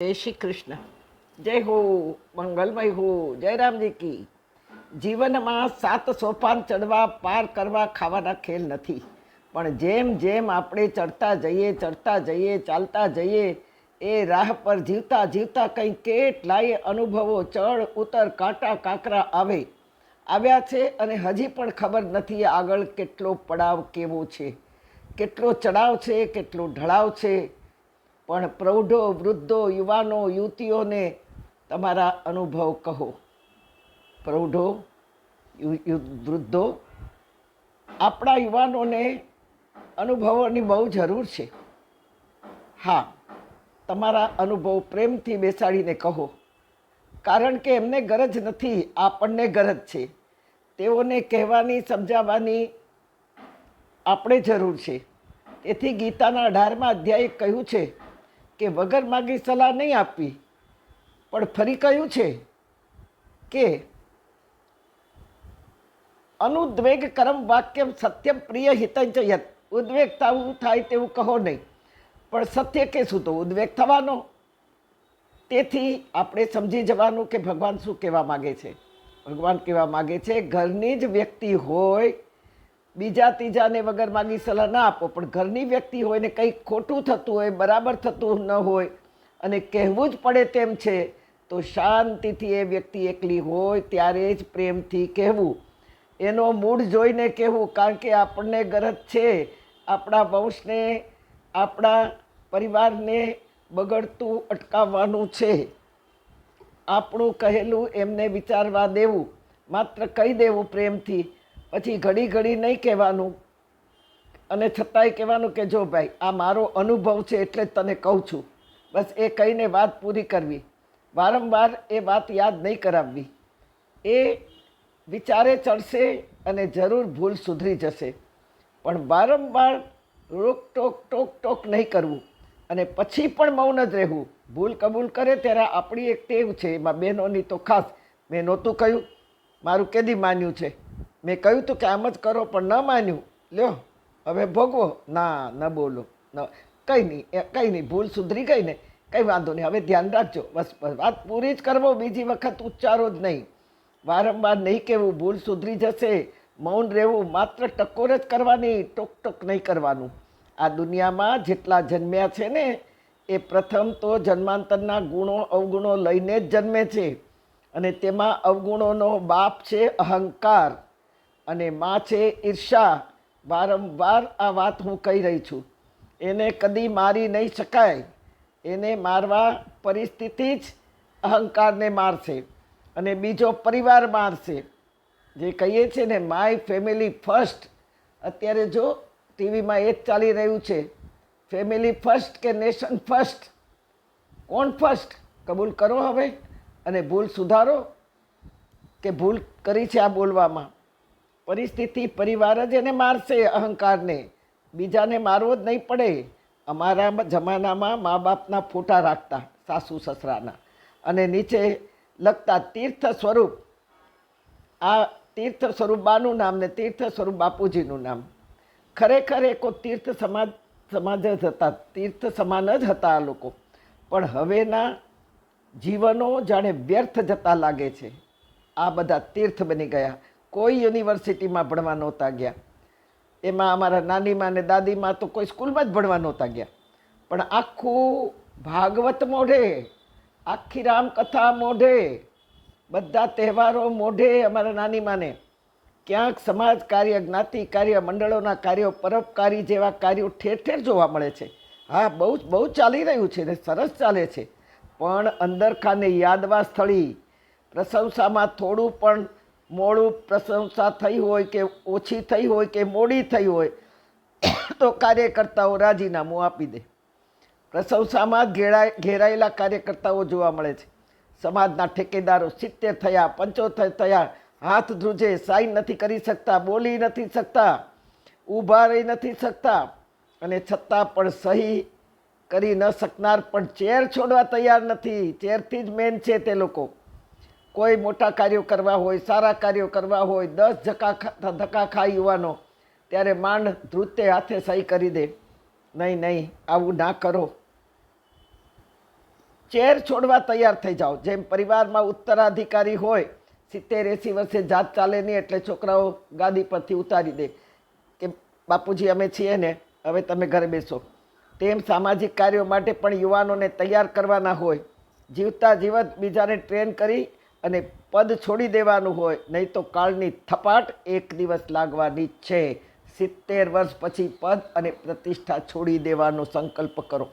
जय श्री कृष्ण। जय हो, मंगलमय हो। जय राम जी की। જીવનમાં 7 સોપાન ચડવા પાર કરવા ખાવાના ખેલ નથી, પણ જેમ જેમ આપણે ચડતા જઈએ ચાલતા જઈએ એ રાહ પર જીવતા જીવતા કંઈ કેટલાય અનુભવો ચડ ઉતર કાંટા કાંકરા આવ્યા છે અને હજી પણ ખબર નથી આગળ કેટલો પડાવ કેવો છે, કેટલો ચડાવ છે, કેટલો ઢળાવ છે. પણ પ્રૌઢો, વૃદ્ધો, યુવાનો, યુવતીઓને તમારા અનુભવ કહો. પ્રૌઢો, વૃદ્ધો, આપણા યુવાનોને અનુભવોની બહુ જરૂર છે. હા, તમારા અનુભવ પ્રેમથી બેસાડીને કહો, કારણ કે એમને ગરજ નથી, આપણને ગરજ છે. તેઓને કહેવાની, સમજાવવાની આપણે જરૂર છે. તેથી ગીતાના 18મા અધ્યાયે કહ્યું છે કે વગર માગી સલાહ નહીં આપવી, પણ ફરી કહ્યું છે કે અનુદ્વેગ કરમ વાક્યમ સત્યમ પ્રિય હિતંચ યત. ઉદ્વેગ થવું થાય તેવું કહો નહીં, પણ સત્ય કહેશું તો ઉદ્વેગ થવાનો. તેથી આપણે સમજી જવાનું કે ભગવાન શું કહેવા માગે છે. ભગવાન કહેવા માગે છે ઘરની જ વ્યક્તિ હોય, બીજા ત્રીજાને વગર માગી સલાહ ના આપો, પણ ઘરની વ્યક્તિ હોય ને કંઈક ખોટું થતું હોય, બરાબર થતું ન હોય અને કહેવું જ પડે તેમ છે, તો શાંતિથી એ વ્યક્તિ એકલી હોય ત્યારે જ પ્રેમથી કહેવું, એનો મૂડ જોઈને કહેવું. કારણ કે આપણને ગરજ છે આપણા વંશને, આપણા પરિવારને બગડતું અટકાવવાનું છે. આપણું કહેલું એમને વિચારવા દેવું, માત્ર કહી દેવું પ્રેમથી, પછી ઘડી ઘડી નહીં કહેવાનું અને છતાંય કહેવાનું કે જો ભાઈ આ મારો અનુભવ છે એટલે જ તને કહું છું. બસ એ કહીને વાત પૂરી કરવી. વારંવાર એ વાત યાદ નહીં કરાવવી. એ વિચારે ચડશે અને જરૂર ભૂલ સુધરી જશે, પણ વારંવાર રોકટોક ટોક નહીં કરવું અને પછી પણ મૌન જ રહેવું. ભૂલ કબૂલ કરે ત્યારે આપણી એક ટેવ છે, એમાં બહેનોની તો ખાસ. મેં નહોતું કહ્યું, મારું કેદી માન્યું છે, મેં કહ્યું હતું કે આમ જ કરો પણ ન માન્યું, લ્યો હવે ભોગવો. ના, ન બોલો, કંઈ નહીં, ભૂલ સુધરી ગઈ ને, કંઈ વાંધો નહીં, હવે ધ્યાન રાખજો. બસ વાત પૂરી જ કરવો, બીજી વખત ઉચ્ચારો જ નહીં. વારંવાર નહીં કહેવું, ભૂલ સુધરી જશે. મૌન રહેવું, માત્ર ટકોર જ કરવાની, ટોક નહીં કરવાનું. આ દુનિયામાં જેટલા જન્મ્યા છે ને એ પ્રથમ તો જન્માંતરના ગુણો અવગુણો લઈને જ જન્મે છે, અને તેમાં અવગુણોનો બાપ છે અહંકાર અને માં છે ઈર્ષા. વારંવાર આ વાત હું કહી રહી છું. એને કદી મારી નહીં શકાય. એને મારવા પરિસ્થિતિ જ અહંકારને મારશે અને બીજો પરિવાર મારશે. જે કહીએ છીએ ને માય ફેમિલી ફર્સ્ટ, અત્યારે જો ટીવીમાં એ જ ચાલી રહ્યું છે, ફેમિલી ફર્સ્ટ કે નેશન ફર્સ્ટ? કોણ ફર્સ્ટ? કબૂલ કરો હવે અને ભૂલ સુધારો કે ભૂલ કરી છે આ બોલવામાં. પરિસ્થિતિ, પરિવાર જ એને મારશે અહંકારને, બીજાને મારવો જ નહીં પડે. અમારા જમાનામાં મા બાપના ફોટા રાખતા, સાસુ સસરાના, અને નીચે લખતા તીર્થ સ્વરૂપ. આ તીર્થ સ્વરૂપ બાનું નામ ને તીર્થ સ્વરૂપ બાપુજીનું નામ. ખરેખર એકો તીર્થ સમાજ જ હતા, તીર્થ સમાન જ હતા આ લોકો. પણ હવેના જીવનો જાણે વ્યર્થ જતા લાગે છે. આ બધા તીર્થ બની ગયા. કોઈ યુનિવર્સિટીમાં ભણવા નહોતા ગયા, એમાં અમારા નાનીમાં ને દાદીમાં તો કોઈ સ્કૂલમાં જ ભણવા નહોતા ગયા, પણ આખું ભાગવત મોઢે, આખી રામકથા મોઢે, બધા તહેવારો મોઢે. અમારા નાનીમાને ક્યાંક સમાજ કાર્ય, જ્ઞાતિ કાર્ય, મંડળોના કાર્યો, પરોપકારી જેવા કાર્યો ઠેર ઠેર જોવા મળે છે. હા, બહુ ચાલી રહ્યું છે ને સરસ ચાલે છે, પણ અંદર ખાને યાદવા સ્થળી. પ્રશંસામાં થોડું પણ મોડું પ્રશંસા થઈ હોય કે ઓછી થઈ હોય કે મોડી થઈ હોય તો કાર્યકર્તાઓ રાજીનામું આપી દે. પ્રશંસામાં ઘેરાયેલા કાર્યકર્તાઓ જોવા મળે છે. સમાજના ઠેકેદારો 70 થયા, 75 થયા, હાથ ધ્રુજે, સાઈન નથી કરી શકતા, બોલી નથી શકતા, ઊભા રહી નથી શકતા, અને છતાં પણ સહી કરી ન શકનાર પણ ચેર છોડવા તૈયાર નથી. ચેરથી જ મેન છે તે લોકો. કોઈ મોટા કાર્યો કરવા હોય, સારા કાર્યો કરવા હોય, 10 ધક્કા ખાઈ યુવાનો, ત્યારે માંડ ધ્રુતે હાથે સહી કરી દે. નહીં, આવું ના કરો. ચેર છોડવા તૈયાર થઈ જાઓ. જેમ પરિવારમાં ઉત્તરાધિકારી હોય, 70-80 વર્ષે જાત ચાલે નહીં એટલે છોકરાઓ ગાદી પરથી ઉતારી દે કે બાપુજી અમે છીએ ને, હવે તમે ઘરે બેસો. તેમ સામાજિક કાર્યો માટે પણ યુવાનોને તૈયાર કરવાના હોય. જીવતા જીવત બીજાને ટ્રેન કરી અને પદ છોડી દેવાનું હોય, નહીં તો કાળની થપાટ એક દિવસ લાગવાની જ છે. 70 વર્ષ પછી પદ અને પ્રતિષ્ઠા છોડી દેવાનો સંકલ્પ કરો.